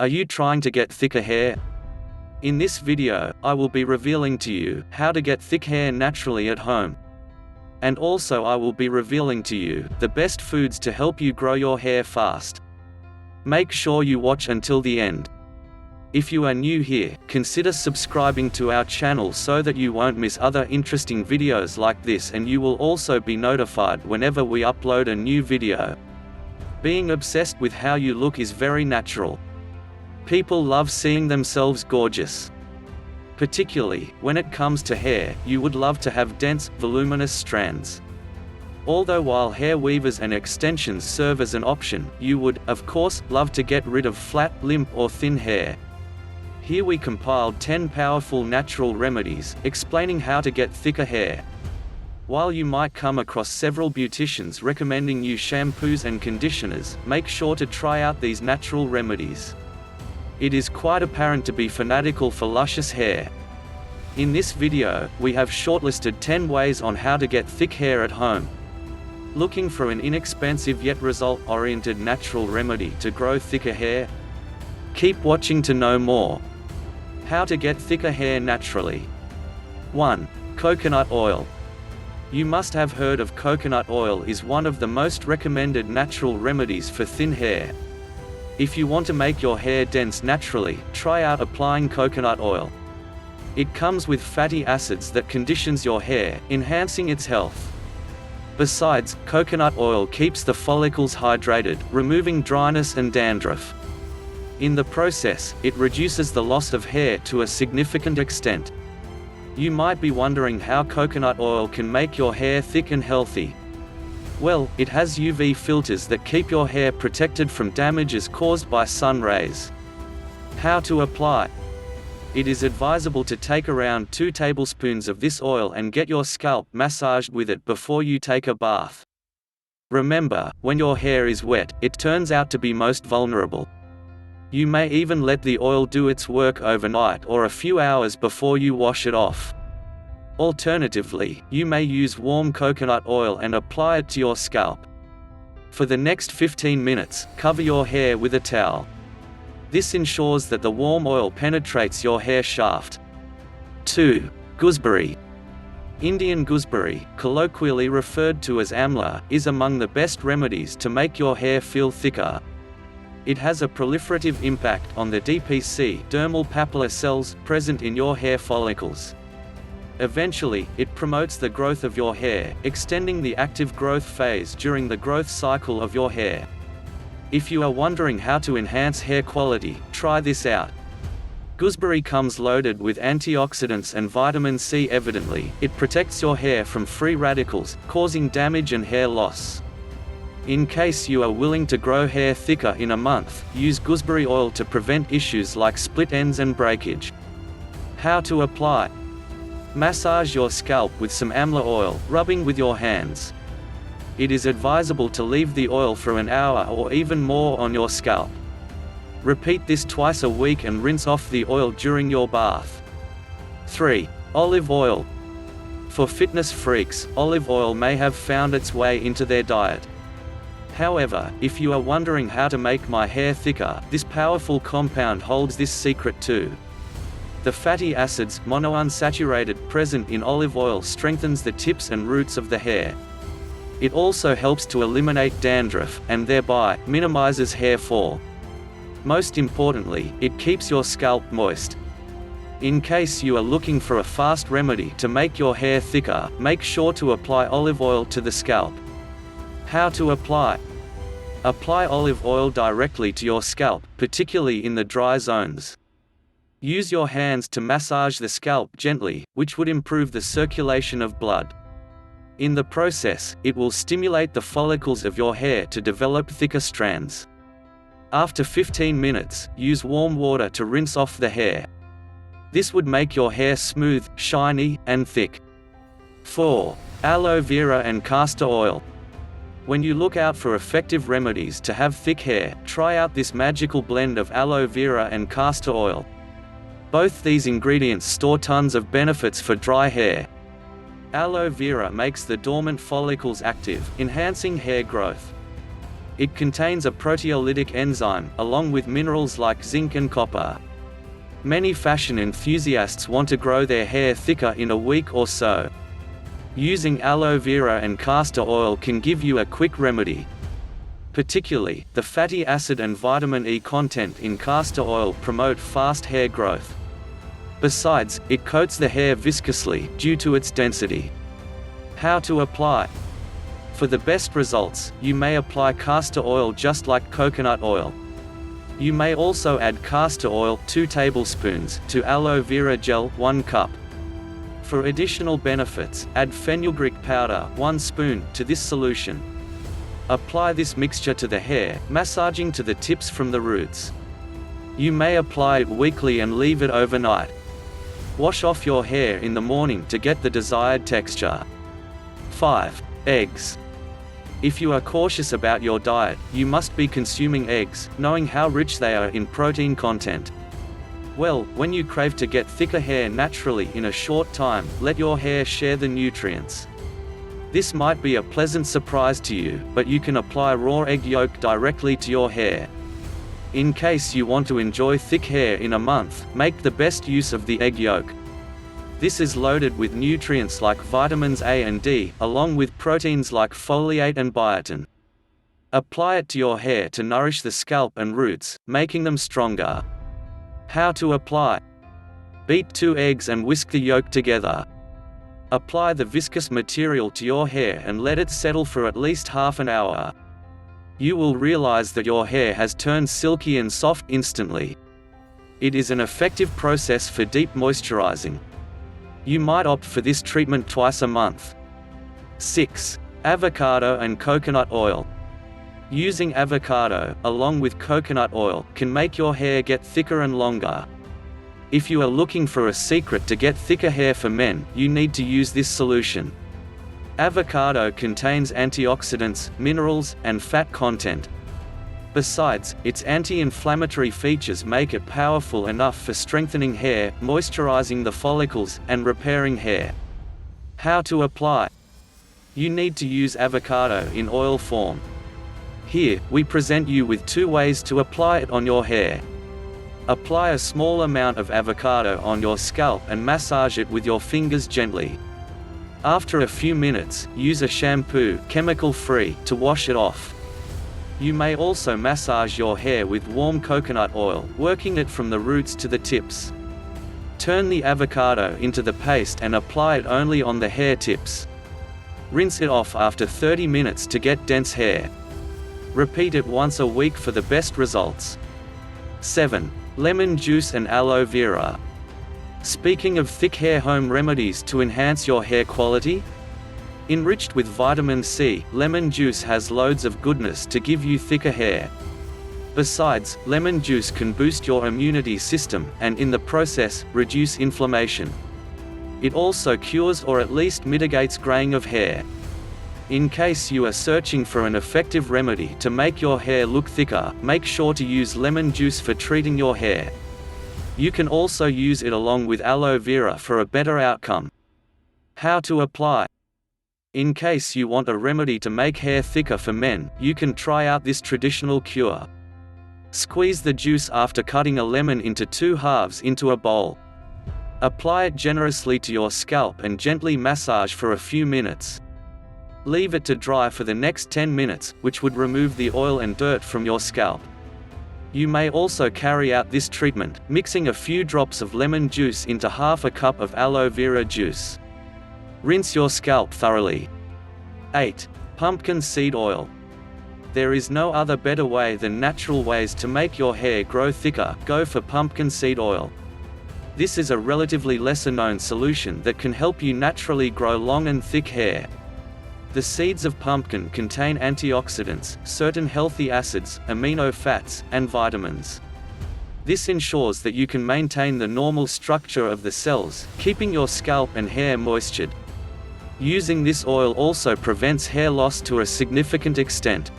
Are you trying to get thicker hair? In this video, I will be revealing to you how to get thick hair naturally at home. And also I will be revealing to you the best foods to help you grow your hair fast. Make sure you watch until the end. If you are new here, consider subscribing to our channel so that you won't miss other interesting videos like this, and you will also be notified whenever we upload a new video. Being obsessed with how you look is very natural. People love seeing themselves gorgeous. Particularly, when it comes to hair, you would love to have dense, voluminous strands. Although while hair weavers and extensions serve as an option, you would, of course, love to get rid of flat, limp or thin hair. Here we compiled 10 powerful natural remedies, explaining how to get thicker hair. While you might come across several beauticians recommending you shampoos and conditioners, make sure to try out these natural remedies. It is quite apparent to be fanatical for luscious hair. In this video, we have shortlisted 10 ways on how to get thick hair at home. Looking for an inexpensive yet result-oriented natural remedy to grow thicker hair? Keep watching to know more. How to get thicker hair naturally. 1. Coconut oil. You must have heard of coconut oil is one of the most recommended natural remedies for thin hair. If you want to make your hair dense naturally, try out applying coconut oil. It comes with fatty acids that conditions your hair, enhancing its health. Besides, coconut oil keeps the follicles hydrated, removing dryness and dandruff. In the process, it reduces the loss of hair to a significant extent. You might be wondering how coconut oil can make your hair thick and healthy. Well, it has UV filters that keep your hair protected from damages caused by sun rays. How to apply? It is advisable to take around 2 tablespoons of this oil and get your scalp massaged with it before you take a bath. Remember, when your hair is wet, it turns out to be most vulnerable. You may even let the oil do its work overnight or a few hours before you wash it off. Alternatively, you may use warm coconut oil and apply it to your scalp. For the next 15 minutes, cover your hair with a towel. This ensures that the warm oil penetrates your hair shaft. 2. Gooseberry. Indian gooseberry, colloquially referred to as amla, is among the best remedies to make your hair feel thicker. It has a proliferative impact on the DPC dermal papilla cells present in your hair follicles. Eventually, it promotes the growth of your hair, extending the active growth phase during the growth cycle of your hair. If you are wondering how to enhance hair quality, try this out. Gooseberry comes loaded with antioxidants and vitamin C. Evidently, it protects your hair from free radicals, causing damage and hair loss. In case you are willing to grow hair thicker in a month, use gooseberry oil to prevent issues like split ends and breakage. How to apply? Massage your scalp with some amla oil, rubbing with your hands. It is advisable to leave the oil for an hour or even more on your scalp. Repeat this twice a week and rinse off the oil during your bath. 3. Olive oil. For fitness freaks, olive oil may have found its way into their diet. However, if you are wondering how to make my hair thicker, this powerful compound holds this secret too. The fatty acids, monounsaturated, present in olive oil strengthens the tips and roots of the hair. It also helps to eliminate dandruff, and thereby, minimizes hair fall. Most importantly, it keeps your scalp moist. In case you are looking for a fast remedy to make your hair thicker, make sure to apply olive oil to the scalp. How to apply? Apply olive oil directly to your scalp, particularly in the dry zones. Use your hands to massage the scalp gently, which would improve the circulation of blood. In the process, it will stimulate the follicles of your hair to develop thicker strands. After 15 minutes, use warm water to rinse off the hair. This would make your hair smooth, shiny, and thick. 4. Aloe vera and castor oil. When you look out for effective remedies to have thick hair, try out this magical blend of aloe vera and castor oil. Both these ingredients store tons of benefits for dry hair. Aloe vera makes the dormant follicles active, enhancing hair growth. It contains a proteolytic enzyme, along with minerals like zinc and copper. Many fashion enthusiasts want to grow their hair thicker in a week or so. Using aloe vera and castor oil can give you a quick remedy. Particularly, the fatty acid and vitamin E content in castor oil promote fast hair growth. Besides, it coats the hair viscously, due to its density. How to apply? For the best results, you may apply castor oil just like coconut oil. You may also add castor oil 2 tablespoons to aloe vera gel 1 cup. For additional benefits, add fenugreek powder 1 spoon to this solution. Apply this mixture to the hair, massaging to the tips from the roots. You may apply it weekly and leave it overnight. Wash off your hair in the morning to get the desired texture. 5. Eggs. If you are cautious about your diet, you must be consuming eggs, knowing how rich they are in protein content. Well, when you crave to get thicker hair naturally in a short time, let your hair share the nutrients. This might be a pleasant surprise to you, but you can apply raw egg yolk directly to your hair. In case you want to enjoy thick hair in a month, make the best use of the egg yolk. This is loaded with nutrients like vitamins A and D, along with proteins like foliate and biotin. Apply it to your hair to nourish the scalp and roots, making them stronger. How to apply? Beat 2 eggs and whisk the yolk together. Apply the viscous material to your hair and let it settle for at least half an hour. You will realize that your hair has turned silky and soft instantly. It is an effective process for deep moisturizing. You might opt for this treatment twice a month. 6. Avocado and coconut oil. Using avocado, along with coconut oil, can make your hair get thicker and longer. If you are looking for a secret to get thicker hair for men, you need to use this solution. Avocado contains antioxidants, minerals, and fat content. Besides, its anti-inflammatory features make it powerful enough for strengthening hair, moisturizing the follicles, and repairing hair. How to apply? You need to use avocado in oil form. Here, we present you with 2 ways to apply it on your hair. Apply a small amount of avocado on your scalp and massage it with your fingers gently. After a few minutes, use a shampoo, chemical-free, to wash it off. You may also massage your hair with warm coconut oil, working it from the roots to the tips. Turn the avocado into the paste and apply it only on the hair tips. Rinse it off after 30 minutes to get dense hair. Repeat it once a week for the best results. 7. Lemon juice and aloe vera. Speaking of thick hair home remedies to enhance your hair quality? Enriched with vitamin C, lemon juice has loads of goodness to give you thicker hair. Besides, lemon juice can boost your immunity system, and in the process, reduce inflammation. It also cures or at least mitigates graying of hair. In case you are searching for an effective remedy to make your hair look thicker, make sure to use lemon juice for treating your hair. You can also use it along with aloe vera for a better outcome. How to apply? In case you want a remedy to make hair thicker for men, you can try out this traditional cure. Squeeze the juice after cutting a lemon into 2 halves into a bowl. Apply it generously to your scalp and gently massage for a few minutes. Leave it to dry for the next 10 minutes, which would remove the oil and dirt from your scalp. You may also carry out this treatment, mixing a few drops of lemon juice into half a cup of aloe vera juice. Rinse your scalp thoroughly. 8. Pumpkin seed oil. There is no other better way than natural ways to make your hair grow thicker. Go for pumpkin seed oil. This is a relatively lesser-known solution that can help you naturally grow long and thick hair. The seeds of pumpkin contain antioxidants, certain healthy acids, amino fats, and vitamins. This ensures that you can maintain the normal structure of the cells, keeping your scalp and hair moistured. Using this oil also prevents hair loss to a significant extent.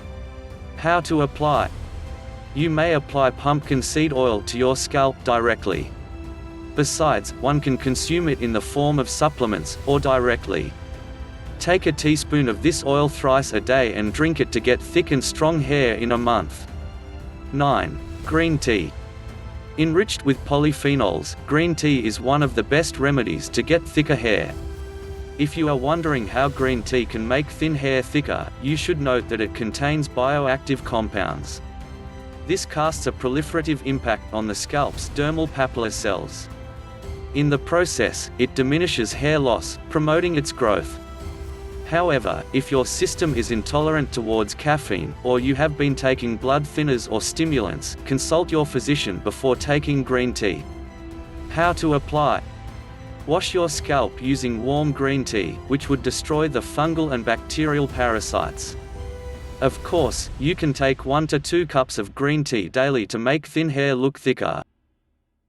How to apply? You may apply pumpkin seed oil to your scalp directly. Besides, one can consume it in the form of supplements, or directly. Take a teaspoon of this oil thrice a day and drink it to get thick and strong hair in a month. 9. Green tea. Enriched with polyphenols, green tea is one of the best remedies to get thicker hair. If you are wondering how green tea can make thin hair thicker, you should note that it contains bioactive compounds. This casts a proliferative impact on the scalp's dermal papilla cells. In the process, it diminishes hair loss, promoting its growth. However, if your system is intolerant towards caffeine, or you have been taking blood thinners or stimulants, consult your physician before taking green tea. How to apply? Wash your scalp using warm green tea, which would destroy the fungal and bacterial parasites. Of course, you can take 1 to 2 cups of green tea daily to make thin hair look thicker.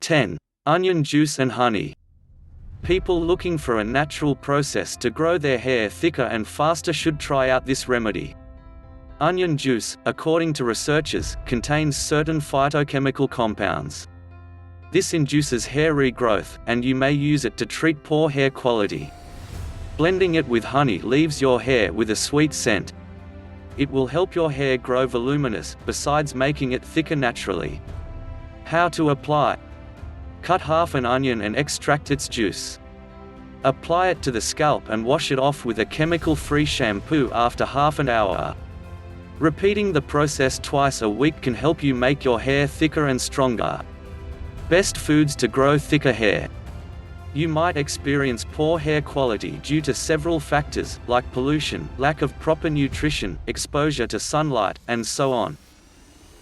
10. Onion juice and honey. People looking for a natural process to grow their hair thicker and faster should try out this remedy. Onion juice, according to researchers, contains certain phytochemical compounds. This induces hair regrowth, and you may use it to treat poor hair quality. Blending it with honey leaves your hair with a sweet scent. It will help your hair grow voluminous, besides making it thicker naturally. How to apply? Cut half an onion and extract its juice. Apply it to the scalp and wash it off with a chemical-free shampoo after half an hour. Repeating the process twice a week can help you make your hair thicker and stronger. Best foods to grow thicker hair. You might experience poor hair quality due to several factors, like pollution, lack of proper nutrition, exposure to sunlight, and so on.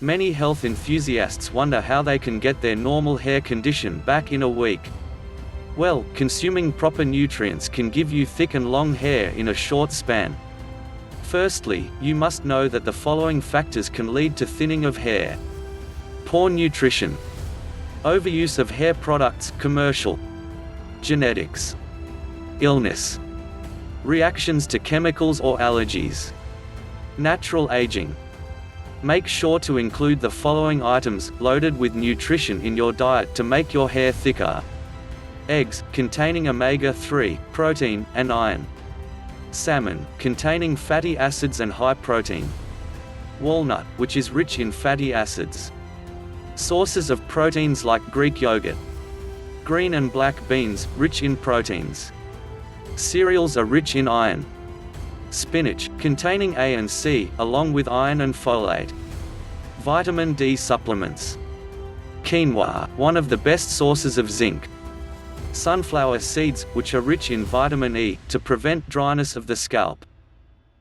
Many health enthusiasts wonder how they can get their normal hair condition back in a week. Well, consuming proper nutrients can give you thick and long hair in a short span. Firstly, you must know that the following factors can lead to thinning of hair. Poor nutrition. Overuse of hair products, commercial. Genetics. Illness. Reactions to chemicals or allergies. Natural aging. Make sure to include the following items, loaded with nutrition in your diet to make your hair thicker. Eggs, containing omega-3, protein, and iron. Salmon, containing fatty acids and high protein. Walnut, which is rich in fatty acids. Sources of proteins like Greek yogurt. Green and black beans, rich in proteins. Cereals are rich in iron. Spinach, containing A and C, along with iron and folate. Vitamin D supplements. Quinoa, one of the best sources of zinc. Sunflower seeds, which are rich in vitamin E, to prevent dryness of the scalp.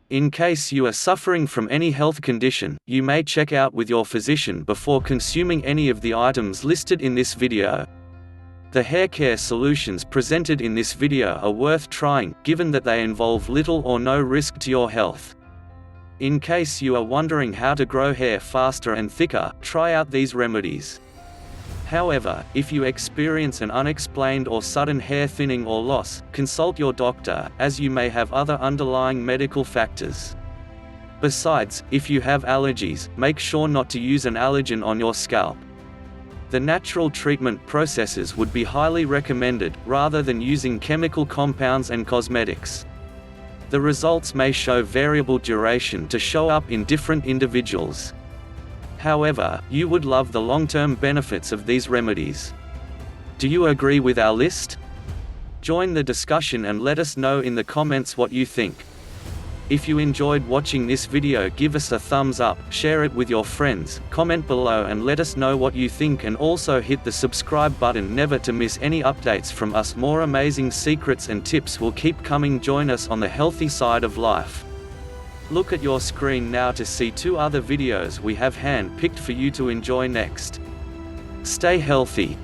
In case you are suffering from any health condition, you may check out with your physician before consuming any of the items listed in this video. The hair care solutions presented in this video are worth trying, given that they involve little or no risk to your health. In case you are wondering how to grow hair faster and thicker, try out these remedies. However, if you experience an unexplained or sudden hair thinning or loss, consult your doctor, as you may have other underlying medical factors. Besides, if you have allergies, make sure not to use an allergen on your scalp. The natural treatment processes would be highly recommended, rather than using chemical compounds and cosmetics. The results may show variable duration to show up in different individuals. However, you would love the long-term benefits of these remedies. Do you agree with our list? Join the discussion and let us know in the comments what you think. If you enjoyed watching this video, give us a thumbs up, share it with your friends, comment below and let us know what you think, and also hit the subscribe button never to miss any updates from us. More amazing secrets and tips will keep coming. Join us on the healthy side of life. Look at your screen now to see 2 other videos we have hand-picked for you to enjoy next. Stay healthy.